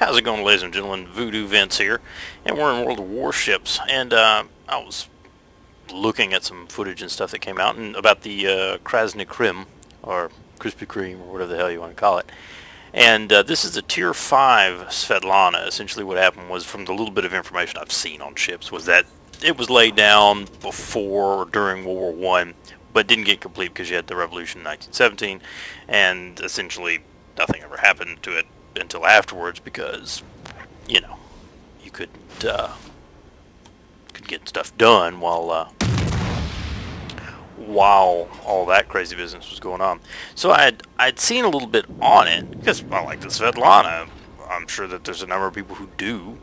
How's it going, ladies and gentlemen? Voodoo Vince here, and we're in World of Warships, and I was looking at some footage and stuff that came out and about the Krasny Krym, or Krispy Kreme, or whatever the hell you want to call it. And this is a Tier 5 Svetlana. Essentially what happened was, from the little bit of information I've seen on ships, was that it was laid down before or during World War One, but didn't get complete because you had the revolution in 1917, and essentially nothing ever happened to it until afterwards because, you know, you couldn't could get stuff done while all that crazy business was going on. So I'd seen a little bit on it because I like the Svetlana. I'm sure that there's a number of people who do,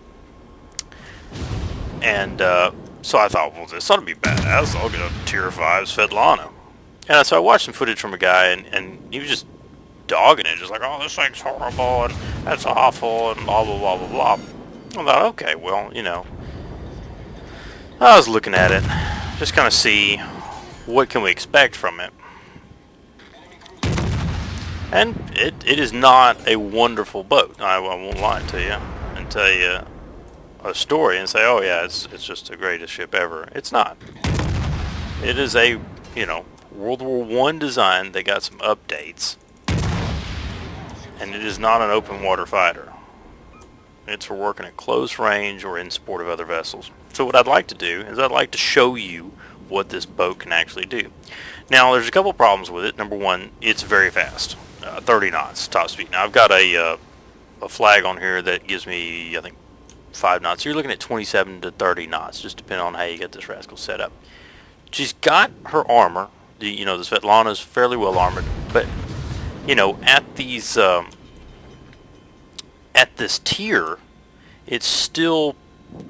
and so I thought, well, this ought to be badass. I'll get a Tier 5 Svetlana. And so I watched some footage from a guy, and he was just dogging it, just like, oh, this thing's horrible, and that's awful, and blah, blah, blah, blah, blah. I thought, okay, well, you know, I was looking at it, just kind of see what can we expect from it. And it is not a wonderful boat. I won't lie to you and tell you a story and say, oh yeah, it's just the greatest ship ever. It's not. It is a, you know, World War One design. They got some updates, and it is not an open water fighter. It's for working at close range or in support of other vessels. So what I'd like to do is I'd like to show you what this boat can actually do. Now there's a couple problems with it. Number one, it's very fast, 30 knots top speed. Now I've got a flag on here that gives me, I think, 5 knots. So you're looking at 27 to 30 knots, just depending on how you get this rascal set up. She's got her armor. The Svetlana is fairly well armored, but you know, at these at this tier, it's still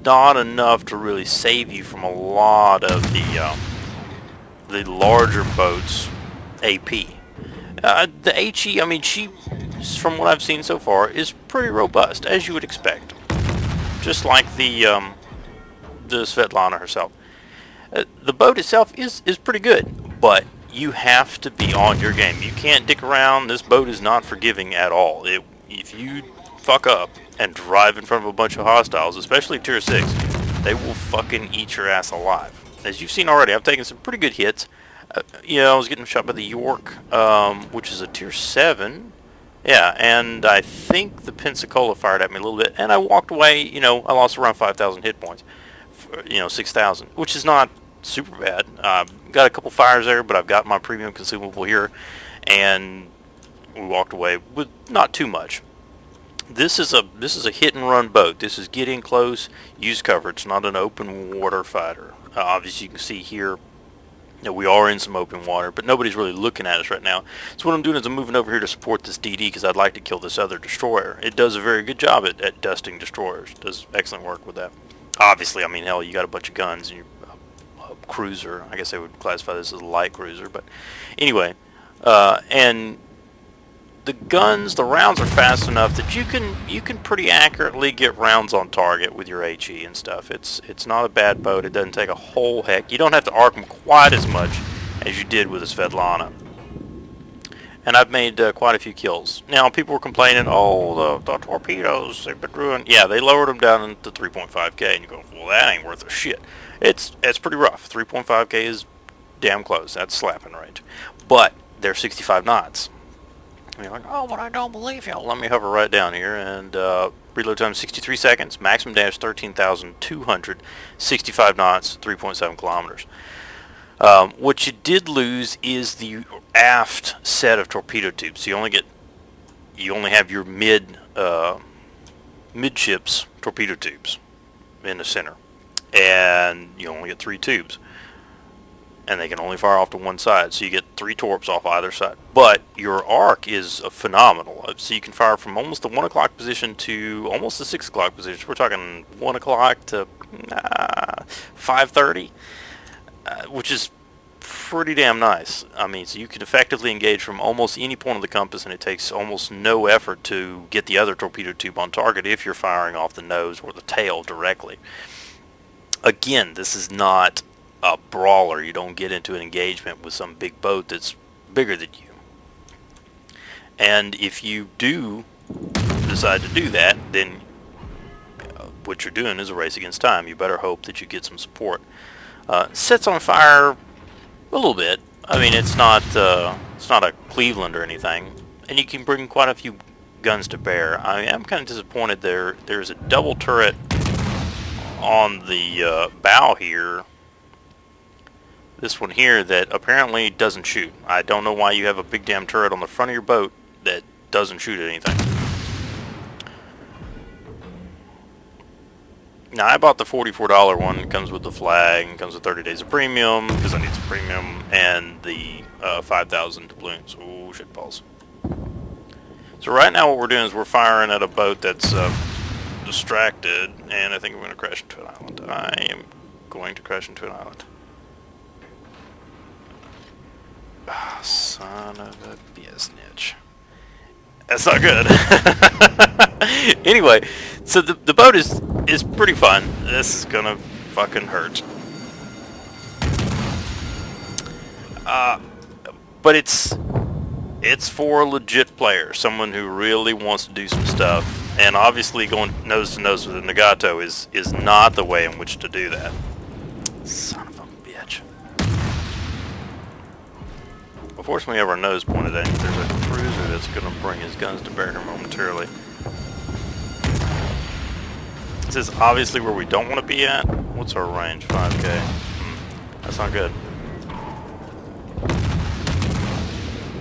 not enough to really save you from a lot of the larger boats AP. The HE, I mean, she, from what I've seen so far, is pretty robust, as you would expect, just like the Svetlana herself. The boat itself is pretty good, but you have to be on your game. You can't dick around. This boat is not forgiving at all. If you fuck up and drive in front of a bunch of hostiles, especially Tier 6, they will fucking eat your ass alive. As you've seen already, I've taken some pretty good hits. I was getting shot by the York, which is a Tier 7. Yeah, and I think the Pensacola fired at me a little bit, and I walked away. I lost around 5,000 hit points. 6,000, which is not super bad. Got a couple fires there, but I've got my premium consumable here, and we walked away with not too much. This is a hit and run boat. This is get in close, use cover. It's not an open water fighter. Obviously, you can see here, we are in some open water, but nobody's really looking at us right now. So what I'm doing is I'm moving over here to support this DD because I'd like to kill this other destroyer. It does a very good job at dusting destroyers. It does excellent work with that. Obviously, I mean, hell, you got a bunch of guns and you're a cruiser. I guess they would classify this as a light cruiser, but anyway, and the guns, the rounds are fast enough that you can pretty accurately get rounds on target with your HE and stuff. It's not a bad boat. It doesn't take a whole heck. You don't have to arc them quite as much as you did with a Svetlana. And I've made quite a few kills. Now people were complaining, oh, the torpedoes, they've been ruined. Yeah, they lowered them down to 3.5K, and you go, well, that ain't worth a shit. It's pretty rough. 3.5K is damn close. That's slapping range. But they're 65 knots. And you're like, oh, but I don't believe you. Let me hover right down here, and reload time 63 seconds, maximum damage 13,200, 65 knots, 3.7 kilometers. What you did lose is the aft set of torpedo tubes. So you only have your midships torpedo tubes in the center, and you only get 3 tubes. And they can only fire off to one side, so you get 3 torps off either side. But your arc is phenomenal, so you can fire from almost the 1 o'clock position to almost the 6 o'clock position. We're talking 1 o'clock to 5:30, which is pretty damn nice. I mean, so you can effectively engage from almost any point of the compass, and it takes almost no effort to get the other torpedo tube on target if you're firing off the nose or the tail directly. Again, this is not a brawler. You don't get into an engagement with some big boat that's bigger than you. And if you do decide to do that, then what you're doing is a race against time. You better hope that you get some support. Sets on fire a little bit. I mean, it's not a Cleveland or anything, and you can bring quite a few guns to bear. I am kind of disappointed there's a double turret on the bow here. This one here that apparently doesn't shoot. I don't know why you have a big damn turret on the front of your boat that doesn't shoot at anything. Now, I bought the $44 one. It comes with the flag, and comes with 30 days of premium, because I need some premium, and the 5,000 doubloons. Oh, shit balls. So right now what we're doing is we're firing at a boat that's distracted, and I think I'm going to crash into an island. I am going to crash into an island. Ah, son of a biznitch. That's not good. Anyway, so the boat is pretty fun. This is gonna fucking hurt. But it's for a legit player, someone who really wants to do some stuff. And obviously going nose to nose with a Nagato is not the way in which to do that. Son of a bitch. Well, fortunately we have our nose pointed at him. There's a cruiser that's going to bring his guns to bear here momentarily. This is obviously where we don't want to be at. What's our range? 5K. That's not good.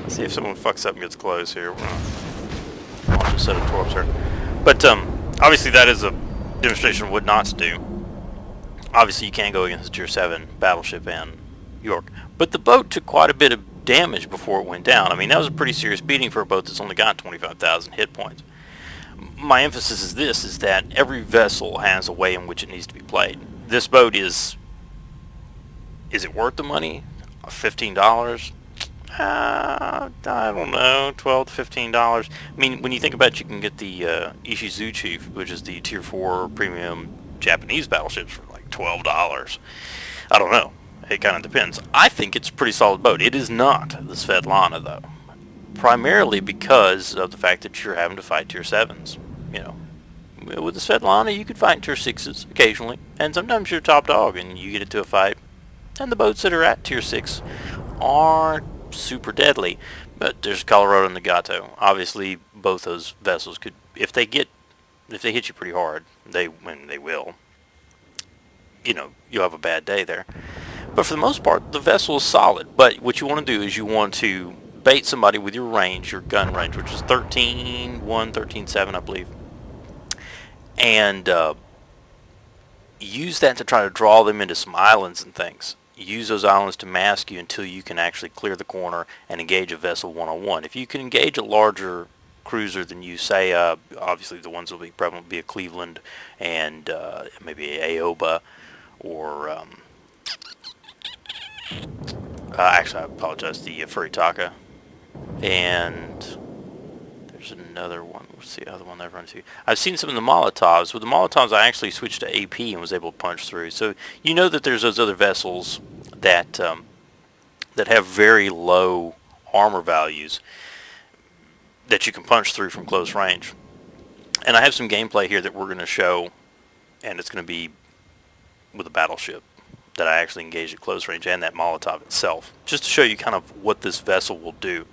Let's see if someone fucks up and gets close here. We're going to launch a set of torps here. But obviously that is a demonstration of what not to do. Obviously you can't go against the Tier 7 battleship and York. But the boat took quite a bit of damage before it went down. I mean, that was a pretty serious beating for a boat that's only got 25,000 hit points. My emphasis is that every vessel has a way in which it needs to be played. This boat is it worth the money? $15? I don't know, $12 to $15. I mean, when you think about it, you can get the Ishizuchi, which is the Tier 4 premium Japanese battleships, for like $12. I don't know. It kind of depends. I think it's a pretty solid boat. It is not the Svetlana, though. Primarily because of the fact that you're having to fight Tier 7s. You know, with the Svetlana, you could fight Tier 6s occasionally, and sometimes you're top dog and you get into a fight. And the boats that are at Tier 6 are super deadly. But there's Colorado and Nagato. Obviously, both those vessels could, if they hit you pretty hard, they will. You know, you'll have a bad day there. But for the most part, the vessel is solid. But what you want to do is you want to bait somebody with your range, your gun range, which is 13.1, 13.7, I believe. And use that to try to draw them into some islands and things. Use those islands to mask you until you can actually clear the corner and engage a vessel one-on-one. If you can engage a larger cruiser than you say, obviously the ones that will be prevalent will be a Cleveland and maybe a Aoba or actually I apologize, the Furitaka, and there's another one. What's the other one I've run into? I've seen some of the Molotovs. With the Molotovs I actually switched to AP and was able to punch through. So you know that there's those other vessels that that have very low armor values that you can punch through from close range. And I have some gameplay here that we're going to show, and it's going to be with a battleship that I actually engaged at close range and that Molotov itself, just to show you kind of what this vessel will do.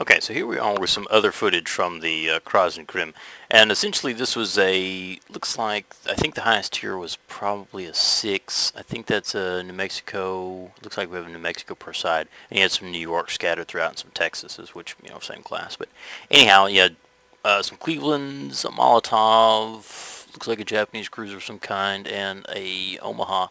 Okay, so here we are with some other footage from the Krasny Krym, and essentially this was looks like, I think the highest tier was probably a 6. I think that's a New Mexico. Looks like we have a New Mexico per side, and you had some New York scattered throughout and some Texases, which, you know, same class. But anyhow, you had some Clevelands, a Molotov, looks like a Japanese cruiser of some kind, and a Omaha.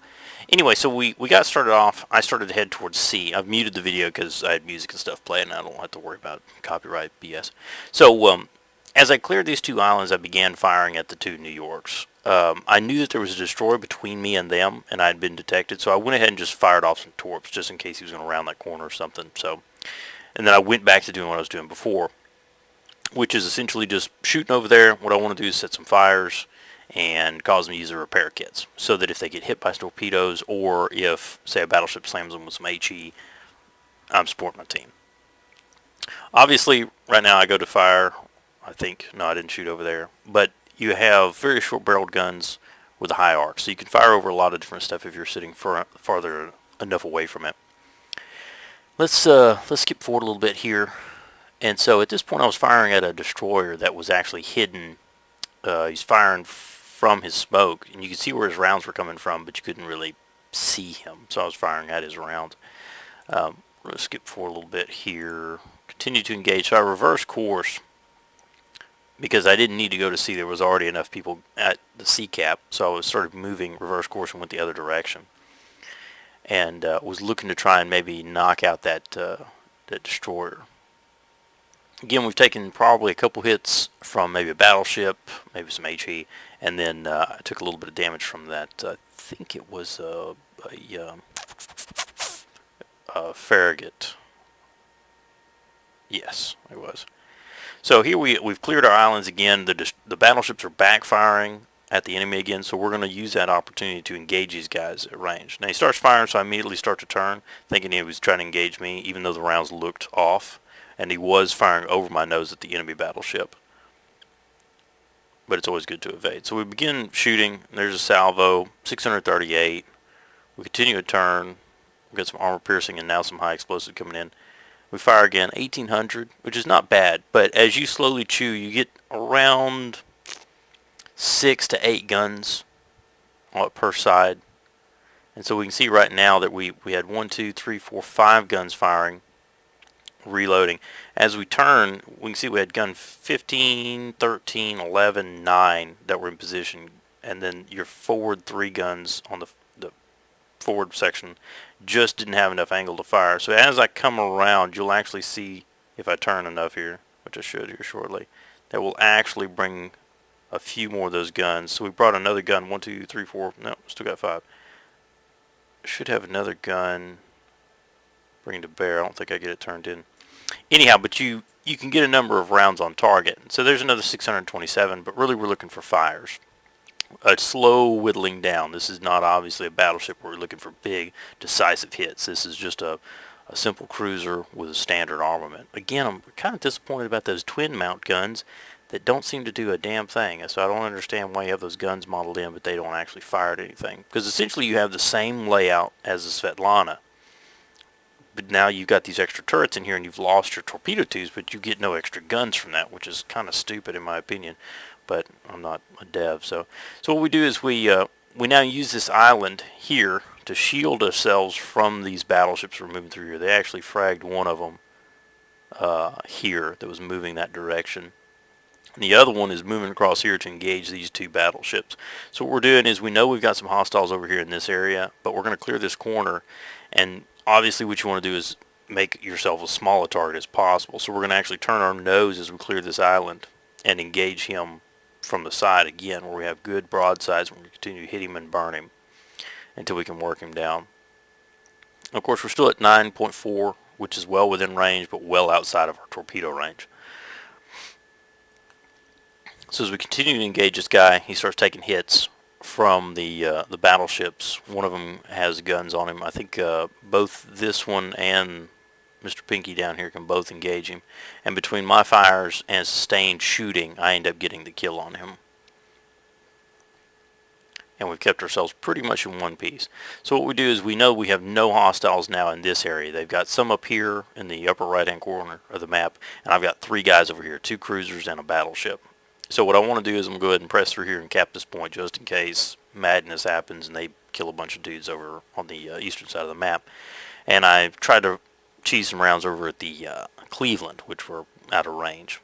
Anyway, so we got started off. I started to head towards sea. I've muted the video because I had music and stuff playing, and I don't have to worry about copyright BS. So as I cleared these two islands, I began firing at the two New Yorks. I knew that there was a destroyer between me and them, and I had been detected, so I went ahead and just fired off some torps just in case he was going to round that corner or something. So, and then I went back to doing what I was doing before, which is essentially just shooting over there. What I want to do is set some fires and cause them to use their repair kits, so that if they get hit by torpedoes, or if, say, a battleship slams them with some HE, I'm supporting my team. Obviously, right now I go to fire. I think, no, I didn't shoot over there. But you have very short-barreled guns with a high arc, so you can fire over a lot of different stuff if you're sitting farther enough away from it. Let's skip forward a little bit here. And so at this point, I was firing at a destroyer that was actually hidden. He's firing from his smoke, and you could see where his rounds were coming from, but you couldn't really see him. So I was firing at his rounds. Let's skip forward a little bit here. Continue to engage. So I reversed course because I didn't need to go to sea. There was already enough people at the sea cap, so I was sort of moving reverse course and went the other direction. And was looking to try and maybe knock out that destroyer. Again, we've taken probably a couple hits from maybe a battleship, maybe some HE, and then I took a little bit of damage from that. I think it was a Farragut. Yes, it was. So here we've cleared our islands again. The battleships are backfiring at the enemy again, so we're going to use that opportunity to engage these guys at range. Now he starts firing, so I immediately start to turn, thinking he was trying to engage me, even though the rounds looked off. And he was firing over my nose at the enemy battleship. But it's always good to evade. So we begin shooting. There's a salvo, 638. We continue to turn. We've got some armor piercing and now some high explosive coming in. We fire again, 1800, which is not bad. But as you slowly chew, you get around 6 to 8 guns per side. And so we can see right now that we had 1, 2, 3, 4, 5 guns firing. Reloading. As we turn, we can see we had gun 15, 13, 11, 9 that were in position, and then your forward 3 guns on the forward section just didn't have enough angle to fire. So as I come around, you'll actually see, if I turn enough here, which I should here shortly, that will actually bring a few more of those guns. So we brought another gun, 1, 2, 3, 4, no, still got 5. Should have another gun bring to bear. I don't think I get it turned in. Anyhow, but you can get a number of rounds on target. So there's another 627, but really we're looking for fires. A slow whittling down. This is not obviously a battleship where we're looking for big, decisive hits. This is just a simple cruiser with a standard armament. Again, I'm kind of disappointed about those twin mount guns that don't seem to do a damn thing. So I don't understand why you have those guns modeled in, but they don't actually fire at anything. Because essentially you have the same layout as the Svetlana. But now you've got these extra turrets in here and you've lost your torpedo tubes, but you get no extra guns from that, which is kind of stupid in my opinion. But I'm not a dev. So what we do is we now use this island here to shield ourselves from these battleships we're moving through here. They actually fragged one of them here that was moving that direction. And the other one is moving across here to engage these 2 battleships. So what we're doing is we know we've got some hostiles over here in this area, but we're going to clear this corner. And obviously what you want to do is make yourself as small a target as possible. So we're going to actually turn our nose as we clear this island and engage him from the side again, where we have good broadsides, and we're going to continue to hit him and burn him until we can work him down. Of course, we're still at 9.4, which is well within range, but well outside of our torpedo range. So as we continue to engage this guy, he starts taking hits from the battleships. One of them has guns on him. I think both this one and Mr. Pinky down here can both engage him. And between my fires and sustained shooting, I end up getting the kill on him. And we've kept ourselves pretty much in one piece. So what we do is we know we have no hostiles now in this area. They've got some up here in the upper right hand corner of the map, and I've got 3 guys over here, 2 cruisers and a battleship. So what I want to do is I'm going to go ahead and press through here and cap this point just in case madness happens and they kill a bunch of dudes over on the eastern side of the map. And I tried to cheese some rounds over at the Cleveland, which were out of range.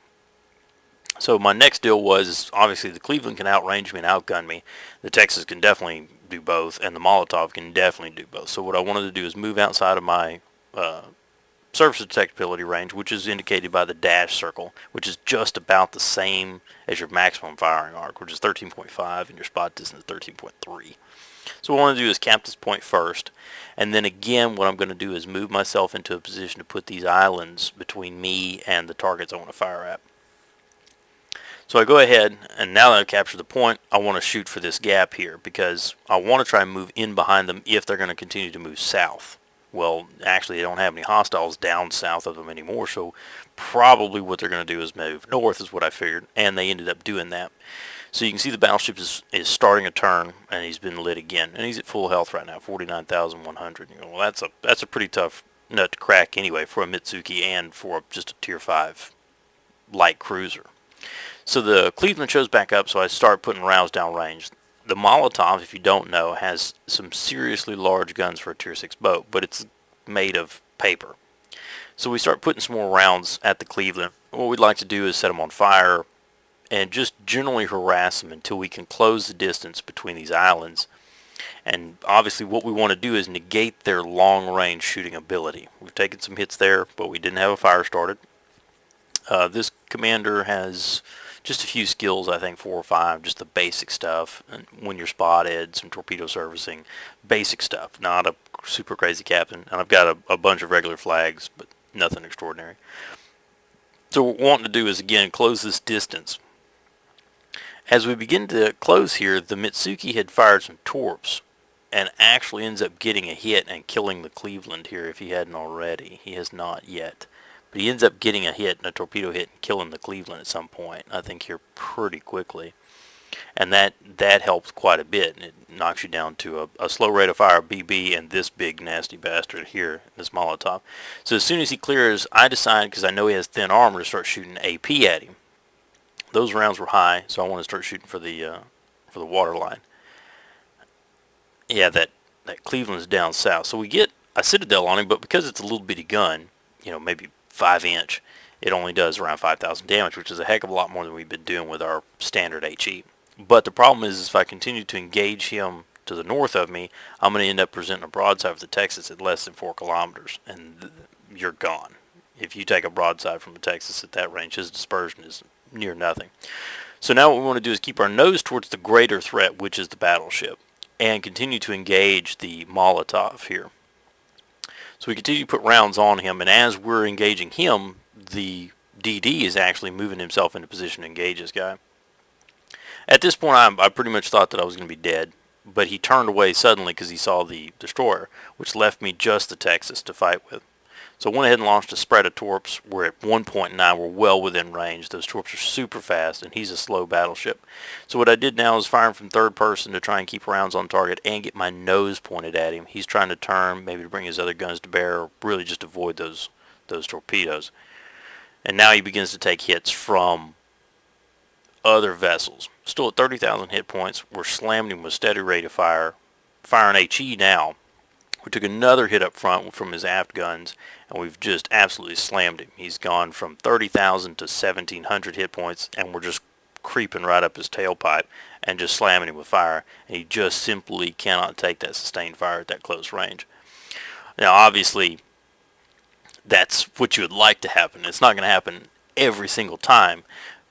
So my next deal was, obviously the Cleveland can outrange me and outgun me. The Texas can definitely do both, and the Molotov can definitely do both. So what I wanted to do is move outside of my surface detectability range, which is indicated by the dash circle, which is just about the same as your maximum firing arc, which is 13.5, and your spot distance is 13.3. So what I want to do is cap this point first, and then again what I'm going to do is move myself into a position to put these islands between me and the targets I want to fire at. So I go ahead, and now that I've captured the point, I want to shoot for this gap here, because I want to try and move in behind them if they're going to continue to move south. Well, actually, they don't have any hostiles down south of them anymore, so probably what they're going to do is move north, is what I figured, and they ended up doing that. So you can see the battleship is starting a turn, and he's been lit again, and he's at full health right now, 49,100. Well, that's a pretty tough nut to crack anyway for a Mitsuki and for just a Tier 5 light cruiser. So the Cleveland shows back up, so I start putting rounds down range. The Molotov, if you don't know, has some seriously large guns for a Tier 6 boat, but it's made of paper. So we start putting some more rounds at the Cleveland. What we'd like to do is set them on fire and just generally harass them until we can close the distance between these islands. And obviously what we want to do is negate their long-range shooting ability. We've taken some hits there, but we didn't have a fire started. This commander has just a few skills, I think 4 or 5, just the basic stuff. And when you're spotted, some torpedo servicing, basic stuff. Not a super crazy captain. And I've got a bunch of regular flags, but nothing extraordinary. So what we're wanting to do is, again, close this distance. As we begin to close here, the Mitsuki had fired some torps and actually ends up getting a hit and killing the Cleveland here if he hadn't already. He has not yet. But he ends up getting a hit, and a torpedo hit, and killing the Cleveland at some point, I think here pretty quickly. And that helps quite a bit, and it knocks you down to a slow rate of fire BB and this big nasty bastard here, this Molotov. So as soon as he clears, I decide, because I know he has thin armor, to start shooting AP at him. Those rounds were high, so I want to start shooting for the water line. Yeah, that Cleveland's down south. So we get a Citadel on him, but because it's a little bitty gun, maybe 5-inch, it only does around 5,000 damage, which is a heck of a lot more than we've been doing with our standard HE. But the problem is if I continue to engage him to the north of me, I'm going to end up presenting a broadside for the Texas at less than 4 kilometers, and you're gone. If you take a broadside from the Texas at that range, his dispersion is near nothing. So now what we want to do is keep our nose towards the greater threat, which is the battleship, and continue to engage the Molotov here. So we continue to put rounds on him, and as we're engaging him, the DD is actually moving himself into position to engage this guy. At this point, I pretty much thought that I was going to be dead, but he turned away suddenly because he saw the destroyer, which left me just the Texas to fight with. So I went ahead and launched a spread of torps. We're at 1.9. We're well within range. Those torps are super fast, and he's a slow battleship. So what I did now is firing from third person to try and keep rounds on target and get my nose pointed at him. He's trying to turn, maybe to bring his other guns to bear, or really just avoid those torpedoes. And now he begins to take hits from other vessels. Still at 30,000 hit points. We're slamming him with steady rate of fire. Firing HE now. We took another hit up front from his aft guns, and we've just absolutely slammed him. He's gone from 30,000 to 1,700 hit points, and we're just creeping right up his tailpipe and just slamming him with fire. And he just simply cannot take that sustained fire at that close range. Now, obviously, that's what you would like to happen. It's not going to happen every single time,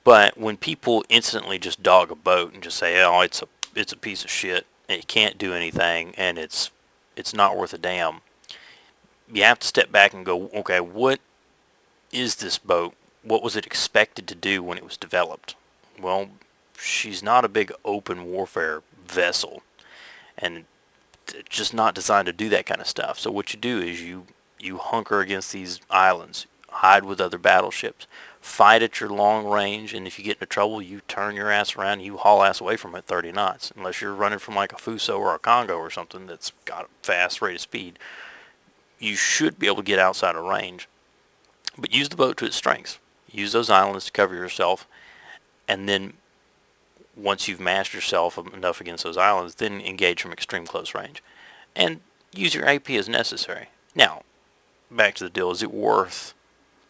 but when people instantly just dog a boat and just say, "Oh, it's a piece of shit, and it can't do anything, and it's not worth a damn," you have to step back and go, okay, what is this boat? What was it expected to do when it was developed? Well, she's not a big open warfare vessel, and it's just not designed to do that kind of stuff. So what you do is you hunker against these islands, hide with other battleships, fight at your long range, and if you get into trouble, you turn your ass around and you haul ass away from it 30 knots. Unless you're running from like a Fuso or a Congo or something that's got a fast rate of speed, you should be able to get outside of range. But use the boat to its strengths. Use those islands to cover yourself, and then once you've mastered yourself enough against those islands, then engage from extreme close range. And use your AP as necessary. Now, back to the deal, is it worth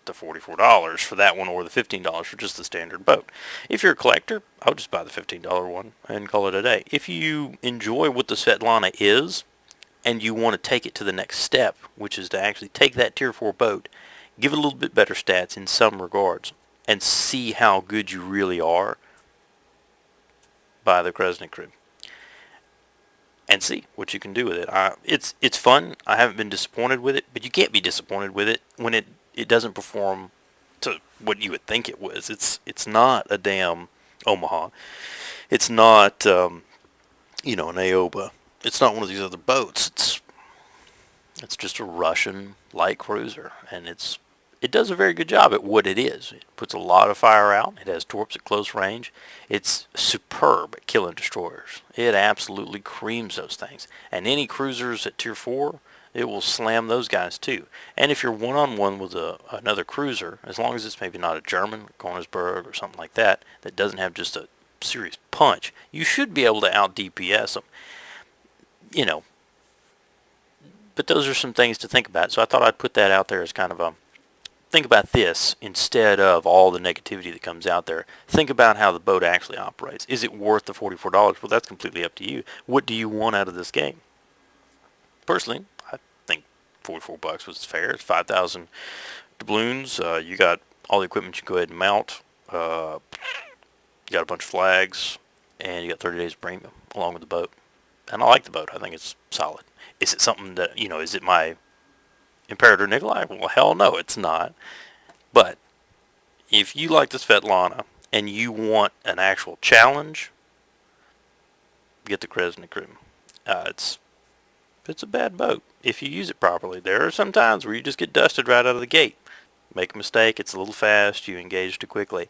the $44 for that one or the $15 for just the standard boat? If you're a collector, I would just buy the $15 one and call it a day. If you enjoy what the Svetlana is and you want to take it to the next step, which is to actually take that tier 4 boat, give it a little bit better stats in some regards, and see how good you really are, buy the Krasny Krym and see what you can do with it. It's fun. I haven't been disappointed with it, but you can't be disappointed with it when it doesn't perform to what you would think it was. It's not a damn Omaha. It's not an Aoba. It's not one of these other boats. It's just a Russian light cruiser, and it does a very good job at what it is. It puts a lot of fire out. It has torps at close range. It's superb at killing destroyers. It absolutely creams those things. And any cruisers at Tier 4, it will slam those guys too. And if you're one-on-one with another cruiser, as long as it's maybe not a German, Königsberg, or something like that, that doesn't have just a serious punch, you should be able to out-DPS them. You know, but those are some things to think about. So I thought I'd put that out there as kind of a think about this instead of all the negativity that comes out there. Think about how the boat actually operates. Is it worth the $44? Well, that's completely up to you. What do you want out of this game? Personally, I think $44 was fair. It's 5,000 doubloons. You got all the equipment you can go ahead and mount. You got a bunch of flags, and you got 30 days of premium along with the boat. And I like the boat. I think it's solid. Is it something that, is it my Imperator Nikolai? Well, hell no, it's not. But if you like the Svetlana and you want an actual challenge, get the Krasny Krym. It's a bad boat if you use it properly. There are some times where you just get dusted right out of the gate. Make a mistake, it's a little fast, you engage too quickly.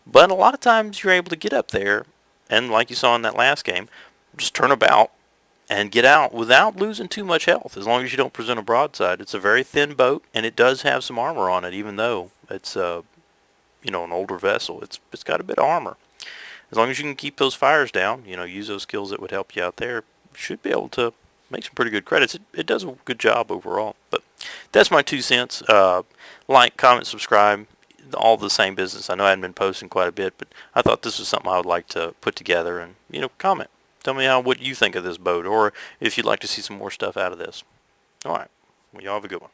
But a lot of times you're able to get up there, and like you saw in that last game, just turn about and get out without losing too much health, as long as you don't present a broadside. It's a very thin boat, and it does have some armor on it, even though it's an older vessel. It's got a bit of armor. As long as you can keep those fires down, use those skills that would help you out there, you should be able to make some pretty good credits. It does a good job overall. But that's my 2 cents. Like, comment, subscribe, all the same business. I know I hadn't been posting quite a bit, but I thought this was something I would like to put together, and comment. Tell me what you think of this boat, or if you'd like to see some more stuff out of this. All right. Well, y'all have a good one.